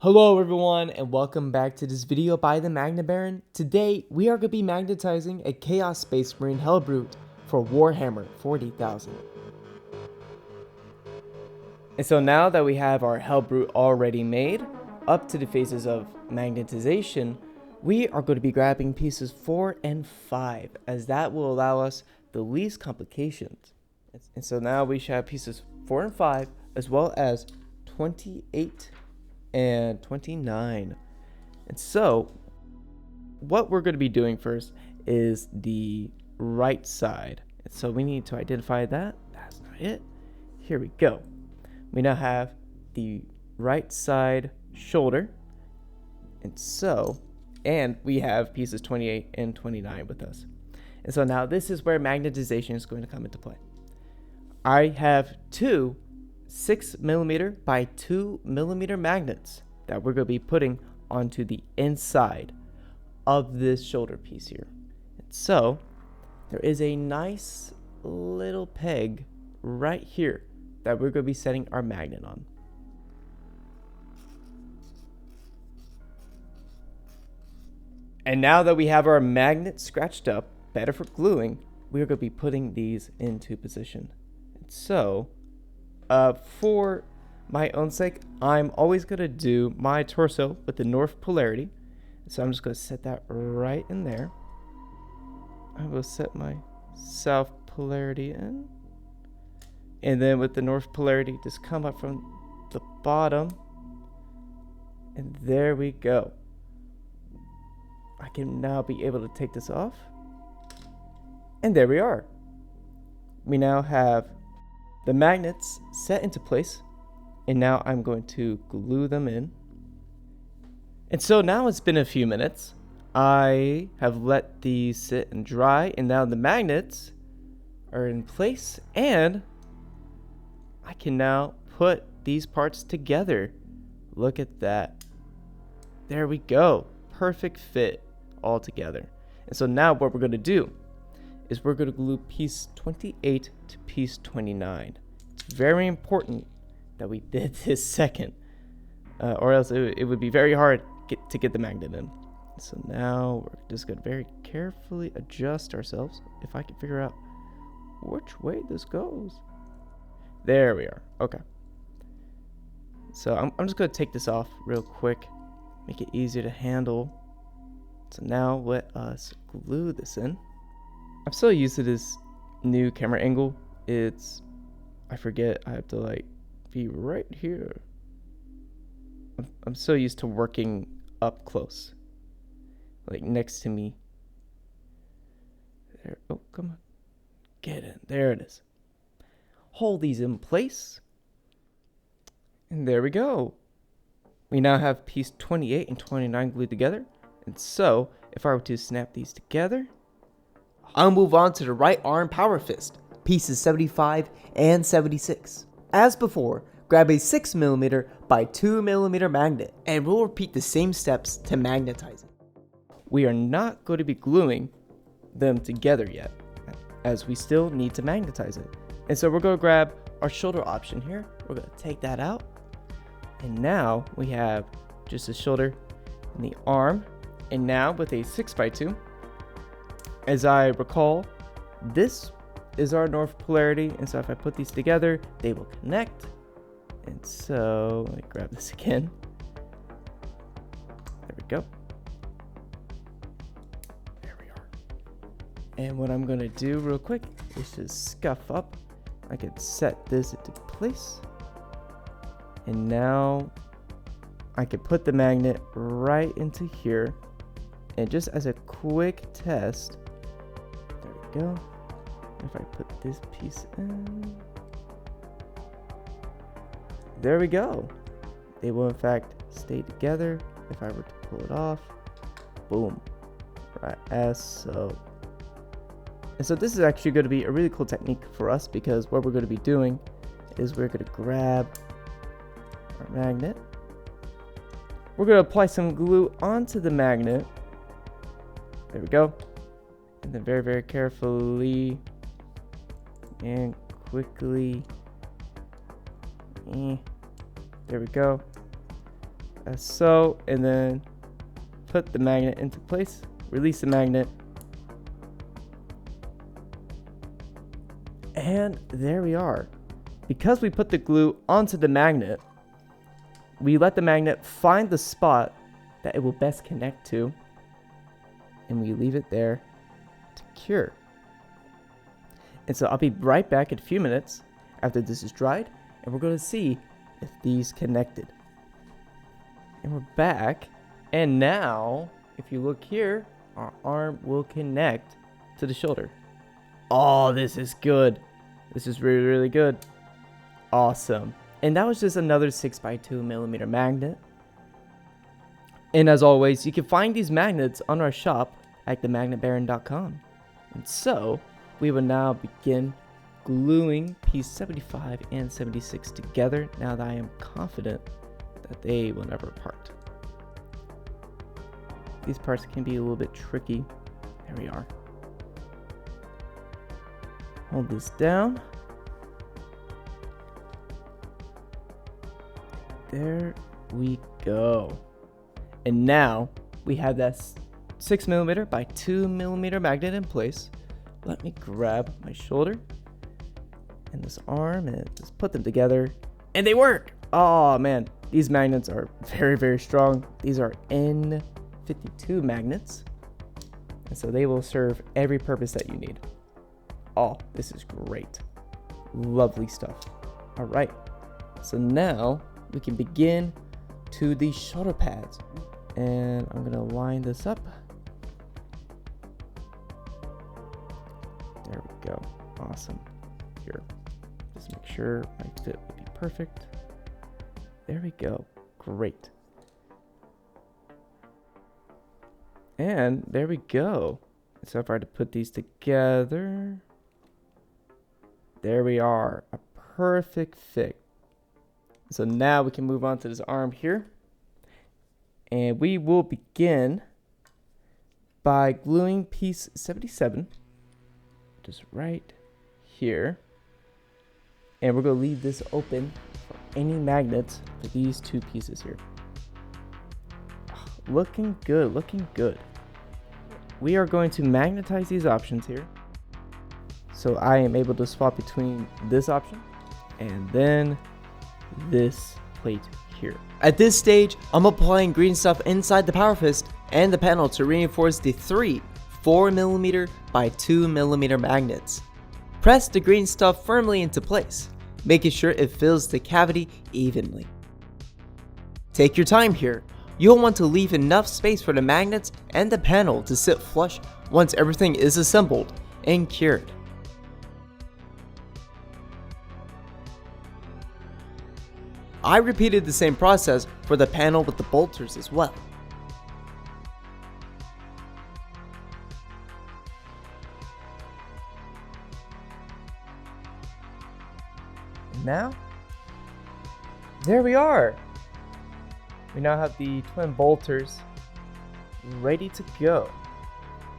Hello everyone and welcome back to this video by the Magna Baron. Today we are going to be magnetizing a Chaos Space Marine Helbrute for Warhammer 40,000. And so now that we have our Helbrute already made, up to the phases of magnetization, we are going to be grabbing pieces 4 and 5 as that will allow us the least complications. And so now we should have pieces 4 and 5 as well as 28 and 29. And so what we're going to be doing first is the right side. And so we need to identify that. That's not it. Here we go. We now have the right side shoulder. And we have pieces 28 and 29 with us. And so now this is where magnetization is going to come into play. I have two 6mm by 2mm magnets that we're going to be putting onto the inside of this shoulder piece here. And so there is a nice little peg right here that we're going to be setting our magnet on. And now that we have our magnet scratched up, better for gluing, we are going to be putting these into position. And so for my own sake, I'm always going to do my torso with the north polarity. So I'm just going to set that right in there. I will set my south polarity in. And then with the north polarity, just come up from the bottom. And there we go. I can now be able to take this off. And there we are. We now have the magnets set into place, and now I'm going to glue them in. And so now it's been a few minutes. I have let these sit and dry, and now the magnets are in place, and I can now put these parts together. Look at that. There we go. Perfect fit all together. And so now what we're going to do is we're going to glue piece 28 to piece 29. It's very important that we did this second, or else it would be very hard to get the magnet in. So now we're just going to very carefully adjust ourselves, if I can figure out which way this goes. There we are. Okay. So I'm just going to take this off real quick, make it easier to handle. So now let us glue this in. I'm so used to this new camera angle. I forget I have to be right here. I'm so used to working up close, next to me. There. Oh, come on. Get in. There it is. Hold these in place. And there we go. We now have piece 28 and 29 glued together. And so if I were to snap these together, I'll move on to the right arm power fist, pieces 75 and 76. As before, grab a 6mm by 2mm magnet, and we'll repeat the same steps to magnetizing. We are not going to be gluing them together yet, as we still need to magnetize it. And so we're going to grab our shoulder option here. We're going to take that out. And now we have just the shoulder and the arm. And now with a 6x2, as I recall, this is our north polarity, and so if I put these together, they will connect. And so let me grab this again. There we go. There we are. And what I'm going to do real quick is just scuff up. I can set this into place. And now I can put the magnet right into here. And just as a quick test, there we go. If I put this piece in, there we go. They will in fact stay together. If I were to pull it off, boom, right as so. And so this is actually going to be a really cool technique for us, because what we're going to be doing is we're going to grab our magnet. We're going to apply some glue onto the magnet. There we go. And then very, very carefully and quickly. There we go. as so, and then put the magnet into place, release the magnet, and there we are. Because we put the glue onto the magnet, we let the magnet find the spot that it will best connect to, and we leave it there to cure. And so I'll be right back in a few minutes after this is dried, and we're going to see if these connected. And we're back, and now if you look here, our arm will connect to the shoulder. Oh, this is good. This is really, really good. Awesome. And that was just another 6x2mm magnet. And as always, you can find these magnets on our shop at themagnetbaron.com. And so we will now begin gluing piece 75 and 76 together, now that I am confident that they will never part. These parts can be a little bit tricky. There we are. Hold this down. There we go. And now we have that 6mm by 2mm magnet in place. Let me grab my shoulder and this arm and just put them together, and they work. Oh man, these magnets are very, very strong. These are N52 magnets, and so they will serve every purpose that you need. Oh, this is great. Lovely stuff. All right, so now we can begin to the shoulder pads, and I'm gonna line this up. There we go. Awesome. Here, just make sure my fit will be perfect. There we go. Great. And there we go. So if I were to put these together, there we are. A perfect fit. So now we can move on to this arm here. And we will begin by gluing piece 77, just right here. And we're going to leave this open for any magnets for these two pieces here. Looking good, looking good. We are going to magnetize these options here. So I am able to swap between this option and then this plate here. At this stage, I'm applying green stuff inside the power fist and the panel to reinforce the three 4mm by 2mm magnets. Press the green stuff firmly into place, making sure it fills the cavity evenly. Take your time here. You'll want to leave enough space for the magnets and the panel to sit flush once everything is assembled and cured. I repeated the same process for the panel with the bolters as well. Now, there we are. We now have the twin bolters ready to go.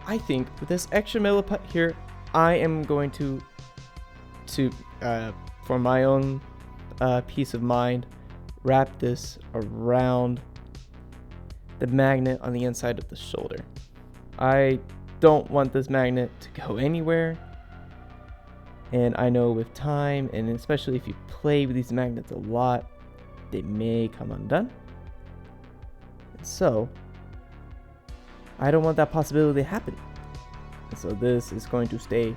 I think with this extra milliput here, I am going to for my own peace of mind, wrap this around the magnet on the inside of the shoulder. I don't want this magnet to go anywhere. And I know with time, and especially if you play with these magnets a lot, they may come undone. And so, I don't want that possibility to happen. And so this is going to stay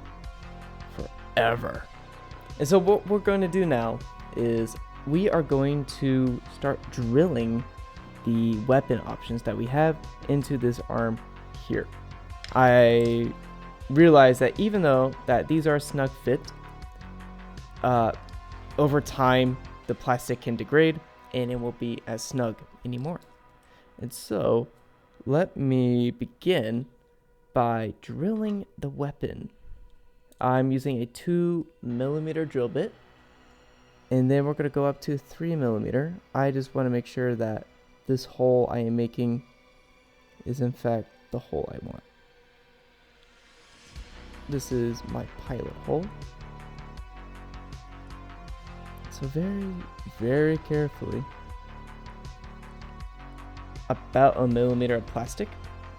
forever. And so what we're going to do now is we are going to start drilling the weapon options that we have into this arm here. I realize that even though that these are a snug fit, over time the plastic can degrade and it won't be as snug anymore. And so let me begin by drilling the weapon. I'm using a 2mm drill bit, and then we're going to go up to 3mm. I just want to make sure that this hole I am making is in fact the hole I want. This is my pilot hole. So very, very carefully, about a millimeter of plastic.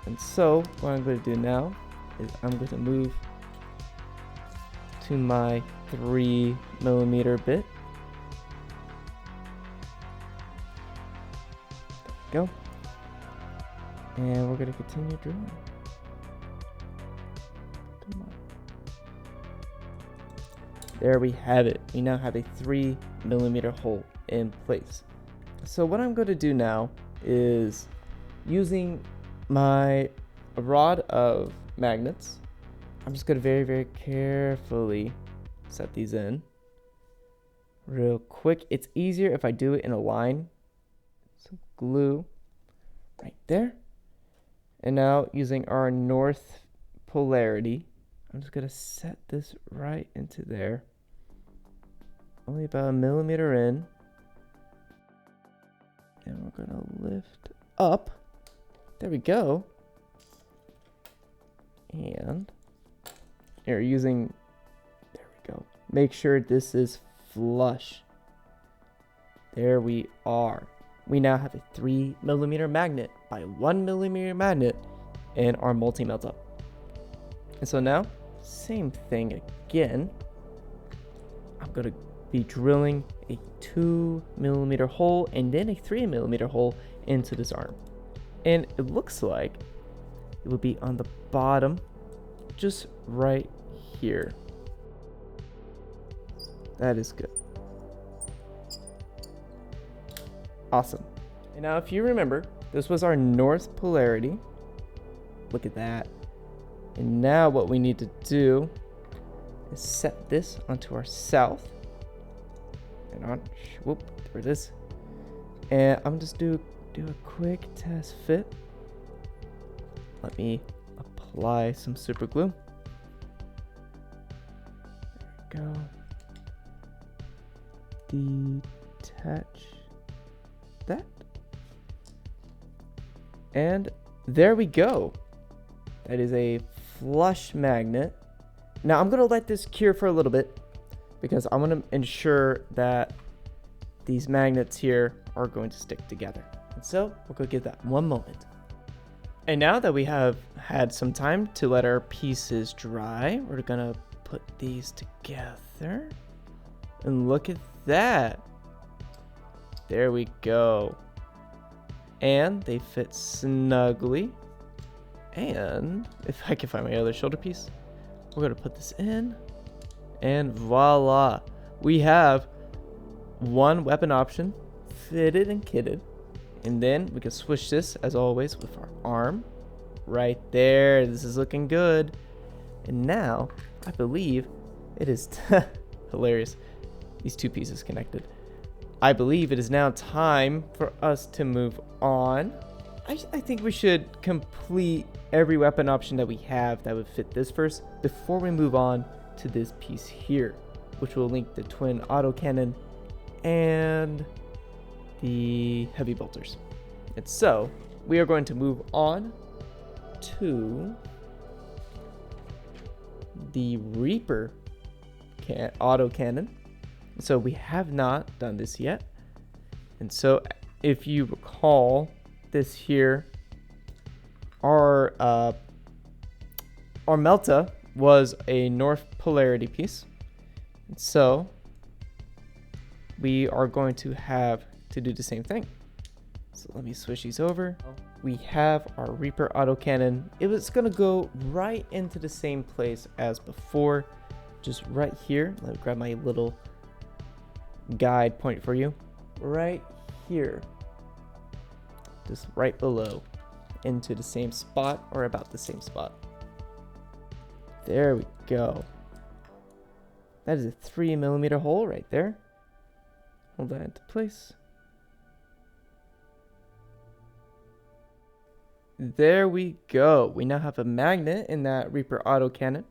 And so what I'm going to do now is I'm going to move to my 3mm bit. There we go. And we're going to continue drilling. Come on. There we have it. We now have a 3mm hole in place. So what I'm going to do now is, using my rod of magnets, I'm just going to very, very carefully set these in real quick. It's easier if I do it in a line. Some glue right there. And now using our north polarity, I'm just going to set this right into there. Only about a millimeter in. And we're going to lift up. There we go. And you're using, there we go. Make sure this is flush. There we are. We now have a 3mm magnet by 1mm magnet in our multi-Melta. And so now, same thing again. I'm going to be drilling a 2mm hole and then a 3mm hole into this arm. And it looks like it will be on the bottom, just right here. That is good. Awesome. And now if you remember, this was our north polarity. Look at that. And now what we need to do is set this onto our south. And on, whoop, there it is. And I'm just do a quick test fit. Let me apply some super glue. There we go. Detach that. And there we go. That is a flush magnet. Now I'm gonna let this cure for a little bit because I want to ensure that these magnets here are going to stick together. And so we'll go give that one moment. And now that we have had some time to let our pieces dry, we're gonna put these together. And look at that. There we go. And they fit snugly. And if I can find my other shoulder piece, we're gonna put this in. And voila. We have one weapon option fitted and kitted. And then we can switch this, as always, with our arm. Right there. This is looking good. And now, I believe it is hilarious. These two pieces connected. I believe it is now time for us to move on. I think we should complete every weapon option that we have that would fit this first before we move on to this piece here, which will link the twin autocannon and the heavy bolters. And so we are going to move on to the Reaper autocannon. So we have not done this yet. And so if you recall, this here, our Melta was a north polarity piece. And so we are going to have to do the same thing. So let me switch these over. We have our Reaper autocannon. It was gonna go right into the same place as before, just right here. Let me grab my little guide point for you. Right here. Just right below, into the same spot or about the same spot. There we go. That is a 3mm hole right there. Hold that into place. There we go. We now have a magnet in that Reaper autocannon.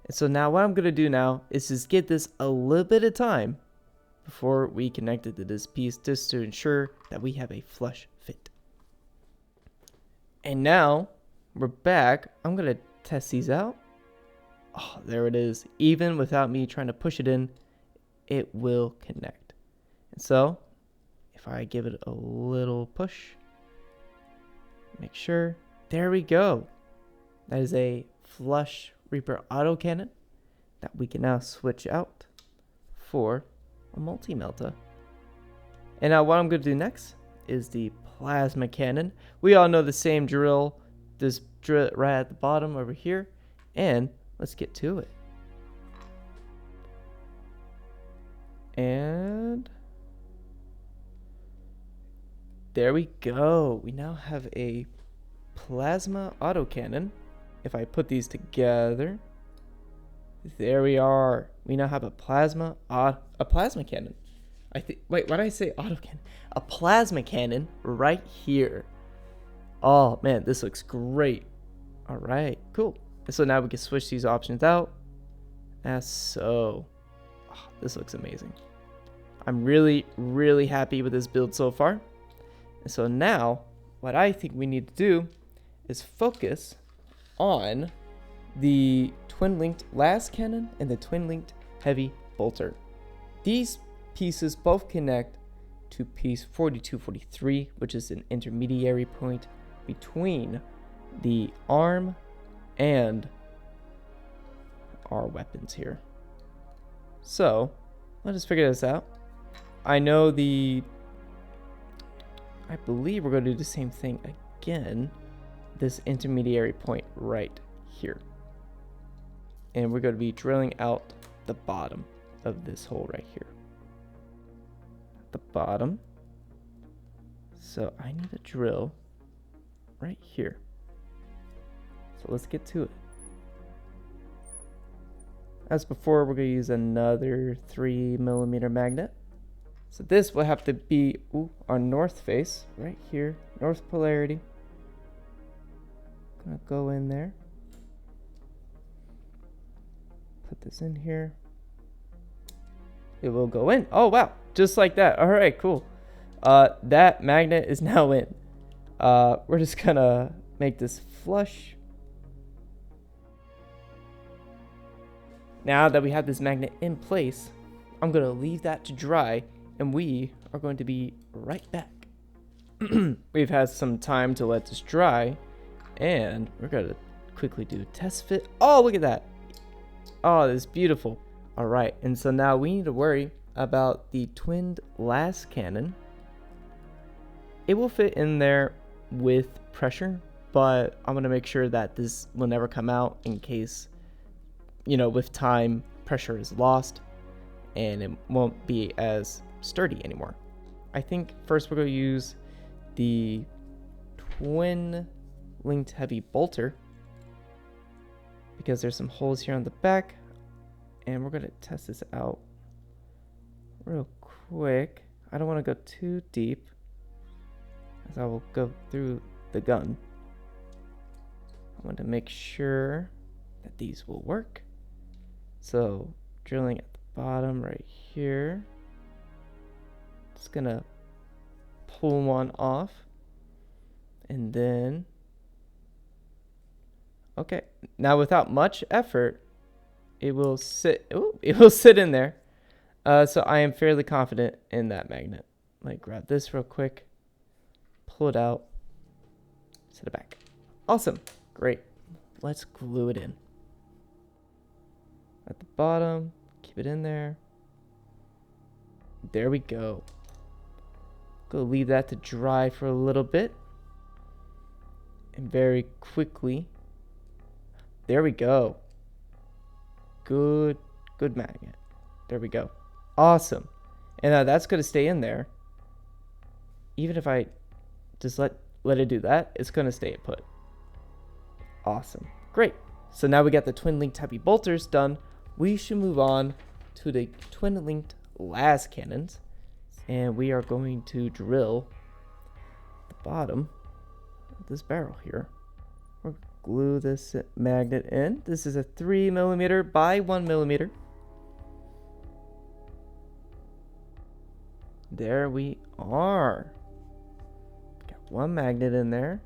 And so now what I'm going to do now is just give this a little bit of time before we connect it to this piece, just to ensure that we have a flush fit. And now we're back. I'm going to test these out. Oh, there it is. Even without me trying to push it in, it will connect. And so if I give it a little push, Make sure. There we go. That is a Flush Reaper Autocannon that we can now switch out for a multi-Melta. And now what I'm going to do next is the Plasma Cannon. We all know the same drill. This drill right at the bottom over here. And let's get to it. And there we go. We now have a Plasma Autocannon. If I put these together, there we are. We now have a plasma cannon. Wait, why did I say autocannon? A plasma cannon right here. Oh man, this looks great. All right, cool. And so now we can switch these options out as so. Oh, this looks amazing. I'm really, really happy with this build so far. And so now what I think we need to do is focus on the twin-linked Lascannon and the twin-linked heavy bolter. These pieces both connect to piece 4243, which is an intermediary point between the arm and our weapons here. So let us figure this out. I believe we're going to do the same thing again. This intermediary point right here. And we're going to be drilling out the bottom of this hole right here. The bottom. So I need a drill right here. So let's get to it. As before, we're going to use another 3mm magnet. So this will have to be our north face right here, north polarity. Gonna go in there. Put this in here. It will go in. Oh wow, just like that. All right, cool. That magnet is now in. We're just gonna make this flush. Now that we have this magnet in place, I'm gonna leave that to dry, and we are going to be right back. We've had some time to let this dry, and we're gonna quickly do test fit. Oh, look at that. Oh, this is beautiful. All right, and so now we need to worry about the twinned Lascannon. It will fit in there with pressure, but I'm gonna make sure that this will never come out in case, with time, pressure is lost and it won't be as sturdy anymore. I think first we're gonna use the twin linked heavy bolter because there's some holes here on the back, and we're gonna test this out real quick. I don't want to go too deep as I will go through the gun. I want to make sure that these will work. So drilling at the bottom right here, just gonna pull one off, and then okay, now without much effort it will sit in there. So I am fairly confident in that magnet. Like, grab this real quick, pull it out, set it back. Awesome, great. Let's glue it in at the bottom, keep it in there. There we go. Go leave that to dry for a little bit, and very quickly, there we go. Good magnet. There we go. Awesome. And that's going to stay in there. Even if I just let it do that, it's going to stay put. Awesome. Great. So now we got the twin linked heavy bolters done. We should move on to the twin linked Lascannons, and we are going to drill the bottom of this barrel here. We'll glue this magnet in. This is a 3mm by 1mm. There we are. Got one magnet in there.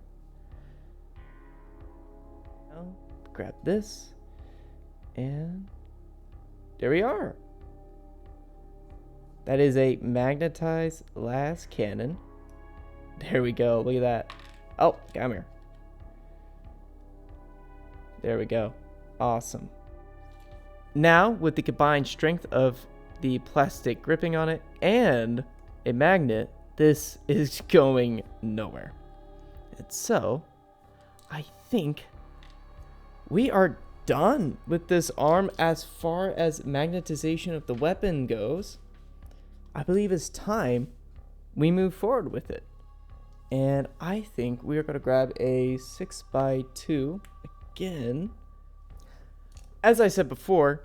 Now, grab this, and there we are. That is a magnetized Lascannon. There we go. Look at that. Oh, come here. There we go. Awesome. Now, with the combined strength of the plastic gripping on it and a magnet, this is going nowhere. And so, I think we are done with this arm as far as magnetization of the weapon goes. I believe it's time we move forward with it. And I think we are going to grab a 6x2 again. As I said before,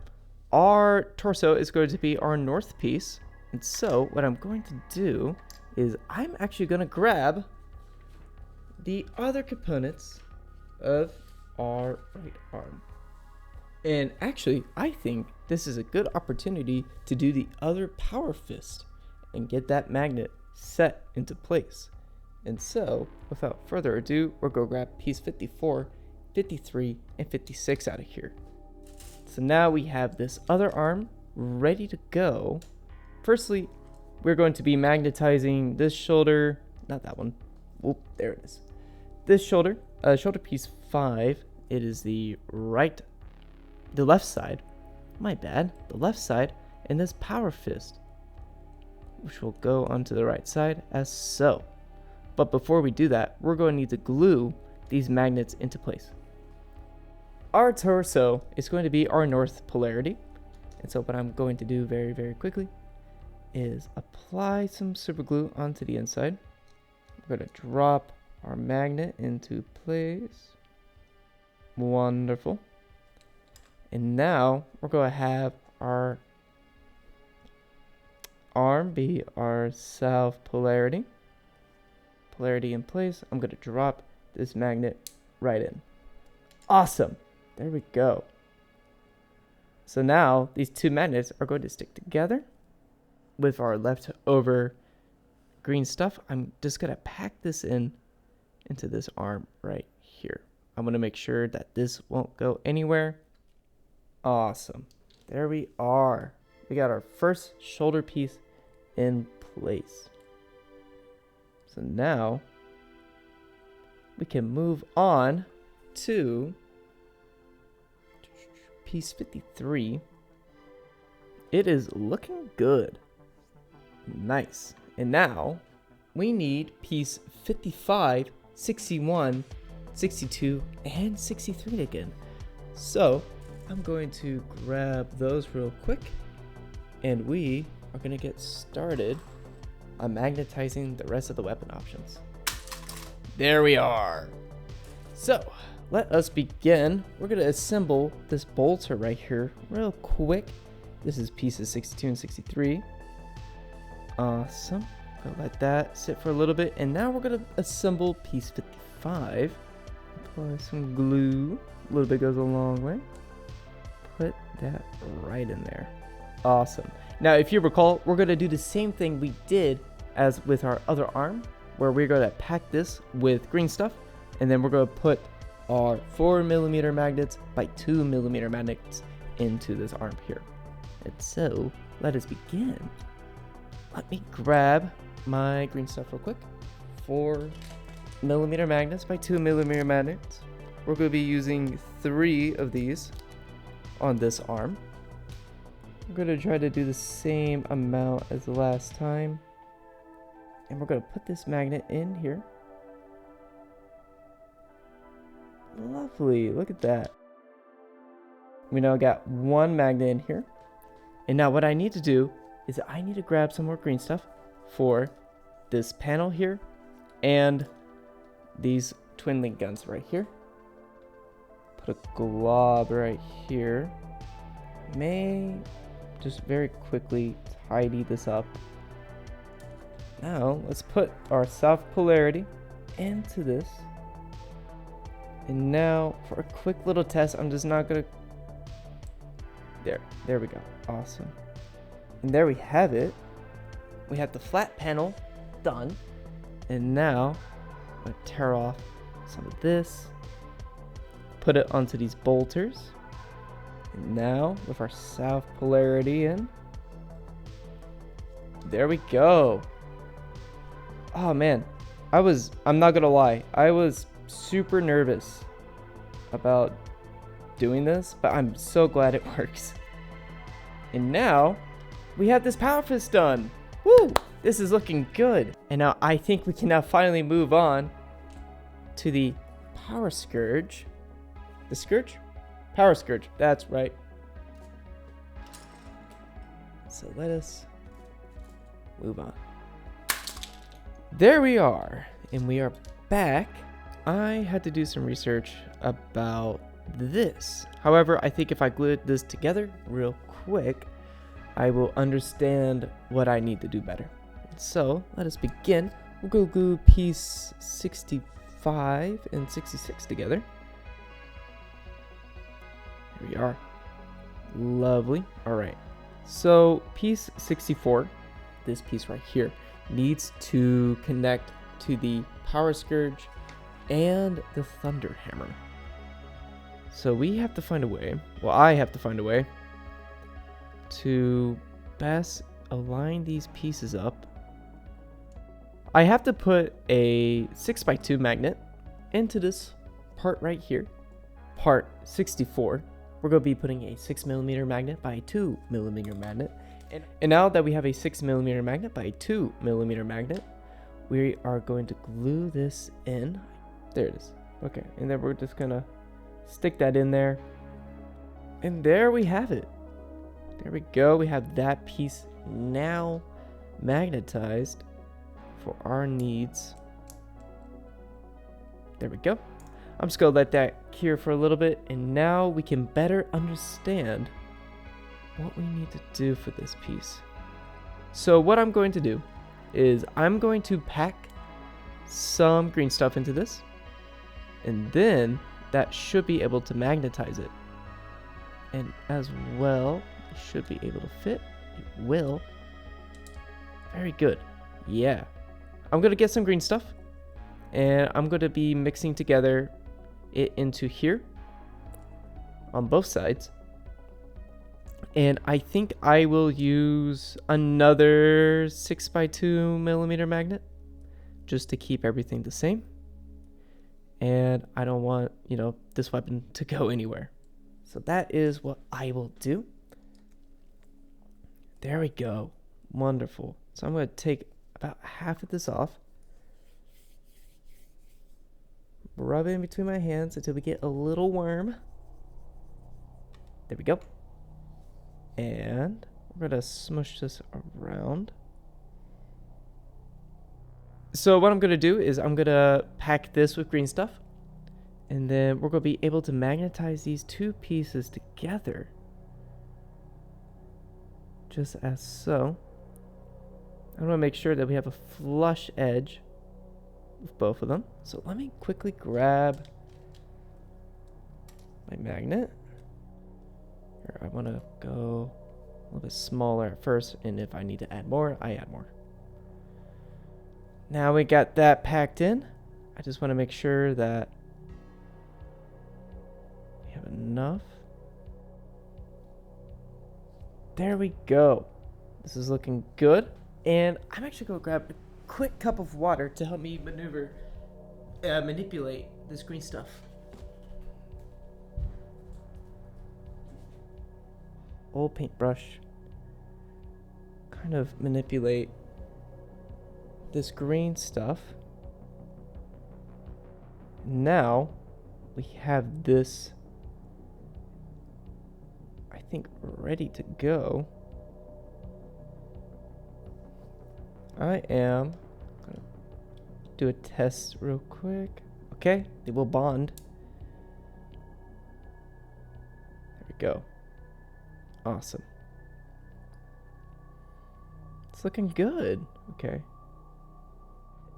our torso is going to be our north piece. And so what I'm going to do is I'm actually going to grab the other components of our right arm. And actually, I think this is a good opportunity to do the other power fist and get that magnet set into place. And so, without further ado, we're going to grab piece 54, 53, and 56 out of here. So now we have this other arm ready to go. Firstly, we're going to be magnetizing this shoulder, not that one. Whoop, there it is. This shoulder, shoulder piece 5, it is the left side, my bad, the left side, and this power fist, which will go onto the right side as so. But before we do that, we're going to need to glue these magnets into place. Our torso is going to be our north polarity. And so what I'm going to do very, very quickly is apply some super glue onto the inside. We're going to drop our magnet into place. Wonderful. And now we're going to have our arm be our south polarity. Polarity in place. I'm going to drop this magnet right in. Awesome. There we go. So now these two magnets are going to stick together with our leftover green stuff. I'm just going to pack this into this arm right here. I'm going to make sure that this won't go anywhere. Awesome. There we are. We got our first shoulder piece in place. So now we can move on to piece 53. It is looking good. Nice. And now we need piece 55, 61, 62, and 63 again. So I'm going to grab those real quick, and we are going to get started on magnetizing the rest of the weapon options. There we are. So let us begin. We're going to assemble this bolter right here real quick. This is pieces 62 and 63. Awesome. Go let that sit for a little bit. And now we're going to assemble piece 55. Apply some glue. A little bit goes a long way. Put that right in there. Awesome. Now, if you recall, we're going to do the same thing we did as with our other arm, where we're going to pack this with green stuff, and then we're going to put our 4mm magnets by 2mm magnets into this arm here. And so, let us begin. Let me grab my green stuff real quick. 4mm magnets by 2mm magnets. We're going to be using 3 of these on this arm. I'm going to try to do the same amount as the last time. And we're going to put this magnet in here. Lovely. Look at that. We now got one magnet in here. And now what I need to do is I need to grab some more green stuff for this panel here and these twin link guns right here. Put a glob right here. May just very quickly tidy this up. Now let's put our south polarity into this. And now for a quick little test, I'm just not gonna. There we go. Awesome. And there we have it. We have the flat panel done. And now I'm gonna tear off some of this. Put it onto these bolters. And now with our south polarity in. There we go. Oh man, I'm not gonna lie, I was super nervous about doing this, but I'm so glad it works. And now we have this power fist done. Woo! This is looking good. And now I think we can now finally move on to the power scourge. The scourge? Power scourge. That's right. So let us move on. There we are, and we are back. I had to do some research about this. However, I think if I glue this together real quick, I will understand what I need to do better. So let us begin. We'll go glue piece 65 and 66 together. Here we are. Lovely. All right. So piece 64, this piece right here, needs to connect to the power scourge and the thunder hammer. So we have to find a way, well, I have to find a way to best align these pieces up. I have to put a 6x2 magnet into this part right here, part 64. We're going to be putting a 6mm magnet by a 2mm magnet. And now that we have a 6mm magnet by a 2mm magnet, we are going to glue this in. There it is. Okay, and then we're just going to stick that in there. And there we have it. There we go. We have that piece now magnetized for our needs. There we go. I'm just going to let that cure for a little bit, and now we can better understand what we need to do for this piece. So what I'm going to do is I'm going to pack some green stuff into this, and then that should be able to magnetize it. And as well, it should be able to fit. It will. Very good. Yeah. I'm going to get some green stuff, and I'm going to be mixing together it into here on both sides. And I think I will use another 6x2mm magnet just to keep everything the same. And I don't want, this weapon to go anywhere. So that is what I will do. There we go. Wonderful. So I'm going to take about half of this off. Rub it in between my hands until we get a little worm. There we go. And we're going to smush this around. So what I'm going to do is I'm going to pack this with green stuff. And then we're going to be able to magnetize these two pieces together. Just as so. I want to make sure that we have a flush edge with both of them. So let me quickly grab my magnet. Here, I want to go a little bit smaller at first, and if I need to add more, I add more. Now we got that packed in. I just want to make sure that we have enough. There we go. This is looking good. And I'm actually going to grab a quick cup of water to help me manipulate this green stuff. Old paintbrush. Kind of manipulate this green stuff. Now we have this, I think, ready to go. I am gonna do a test real quick. Okay, they will bond. There we go. Awesome. It's looking good. Okay.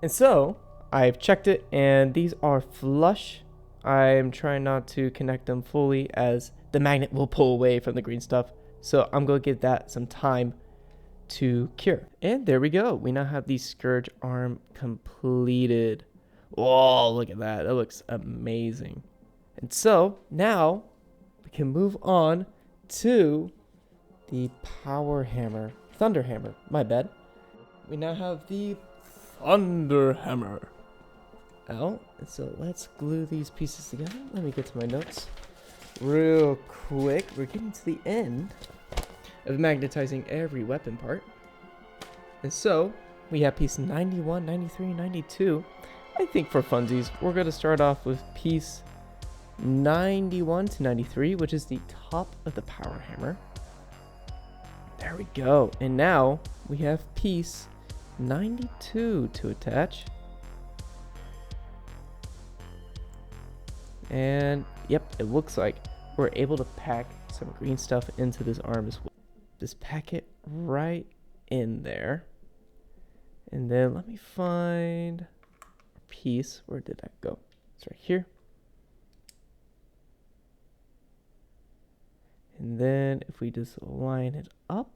And so I've checked it, and these are flush. I'm trying not to connect them fully as the magnet will pull away from the green stuff. So I'm going to give that some time to cure. And there we go. We now have the Scourge arm completed. Whoa, look at that. That looks amazing. And so now we can move on to the power hammer. Thunder hammer. My bad. We now have the Thunder hammer. out. And so let's glue these pieces together. Let me get to my notes real quick. We're getting to the end of magnetizing every weapon part. And so we have piece 91, 93, 92. I think for funsies, we're going to start off with piece 91 to 93, which is the top of the power hammer. There we go. And now we have piece 92 to attach. And yep, it looks like we're able to pack some green stuff into this arm as well. Just pack it right in there. And then let me find a piece. Where did that go? It's right here. And then if we just line it up.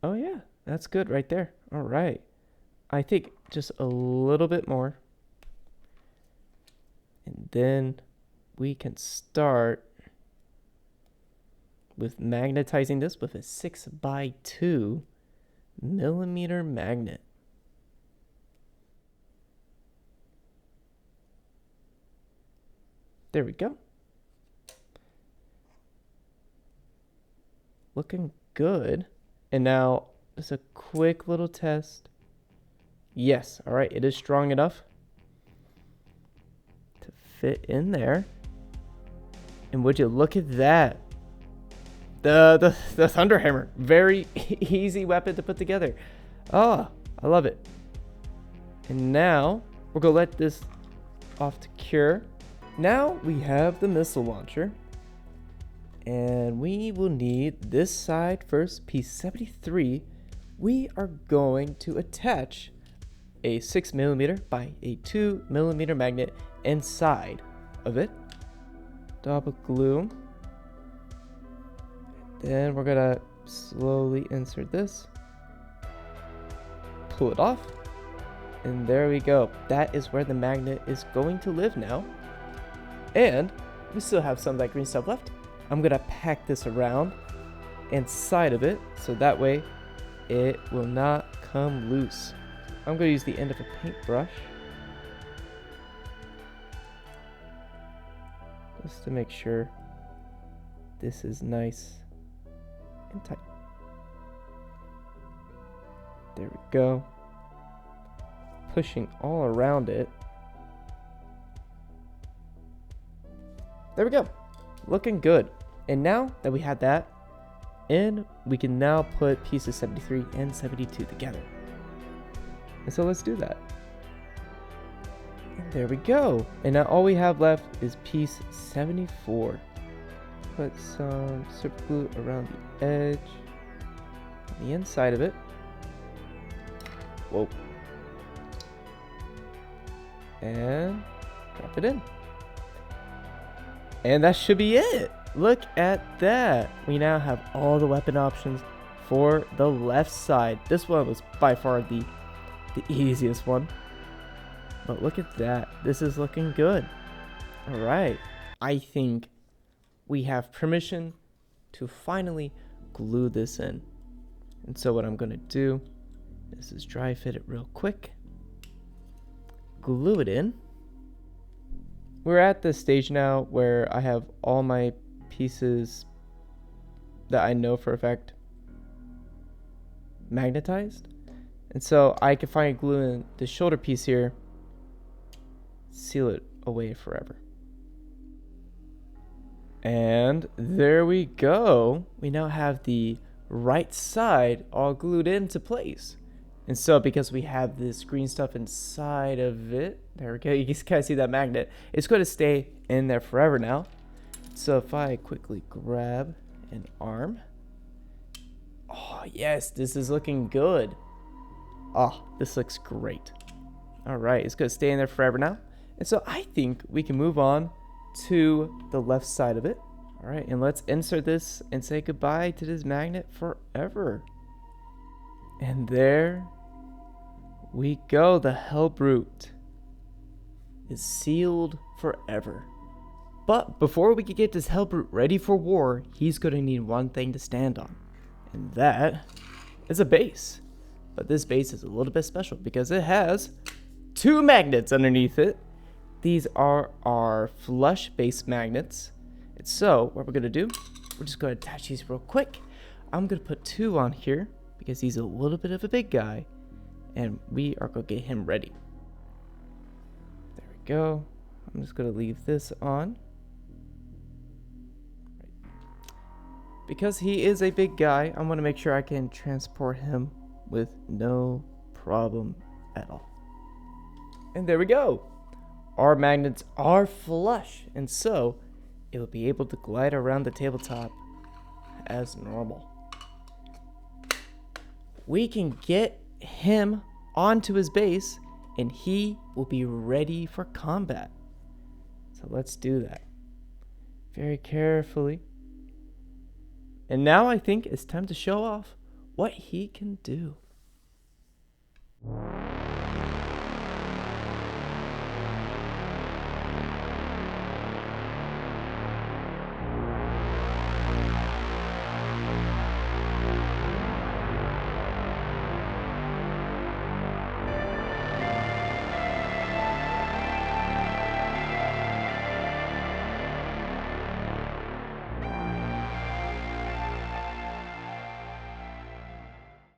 Oh yeah, that's good right there. All right. I think just a little bit more. And then we can start with magnetizing this with a 6x2 millimeter magnet. There we go. Looking good. And now just a quick little test. Yes, all right, it is strong enough to fit in there. And would you look at that? The Thunder Hammer, very easy weapon to put together. Oh, I love it. And now we're gonna let this off to cure. Now we have the missile launcher, and we will need this side first, piece 73. We are going to attach a 6mm by a 2mm magnet inside of it. Double glue. Then we're gonna slowly insert this, pull it off, and there we go. That is where the magnet is going to live now. And we still have some of that green stuff left. I'm gonna pack this around inside of it so that way it will not come loose. I'm gonna use the end of a paintbrush just to make sure this is nice and tight. There we go. Pushing all around it. There we go. Looking good. And now that we had that in, we can now put pieces 73 and 72 together. And so let's do that. And there we go. And now all we have left is piece 74. Put some super glue around the edge, on the inside of it. Whoa. And drop it in. And that should be it. Look at that. We now have all the weapon options for the left side. This one was by far the easiest one. But look at that. This is looking good. All right. I think we have permission to finally glue this in. And so what I'm going to do is dry fit it real quick. Glue it in. We're at the stage now where I have all my pieces that I know for a fact magnetized. And so I can finally glue in the shoulder piece here, seal it away forever. And there we go. We now have the right side all glued into place. And so because we have this green stuff inside of it, there we go, you just kind of see that magnet. It's going to stay in there forever now. So if I quickly grab an arm. Oh yes, this is looking good. Oh, this looks great. All right, it's going to stay in there forever now. And so I think we can move on to the left side of it. All right, and let's insert this and say goodbye to this magnet forever. And there we go. The Helbrute is sealed forever. But before we can get this Helbrute ready for war, he's going to need one thing to stand on. And that is a base. But this base is a little bit special because it has 2 magnets underneath it. These are our flush base magnets. And so what we're going to do, we're just going to attach these real quick. I'm going to put 2 on here because he's a little bit of a big guy. And we are going to get him ready. There we go. I'm just going to leave this on. Because he is a big guy, I'm going to make sure I can transport him with no problem at all. And there we go. Our magnets are flush, and so it will be able to glide around the tabletop as normal. We can get him onto his base, and he will be ready for combat. So let's do that. Very carefully. And now I think it's time to show off what he can do.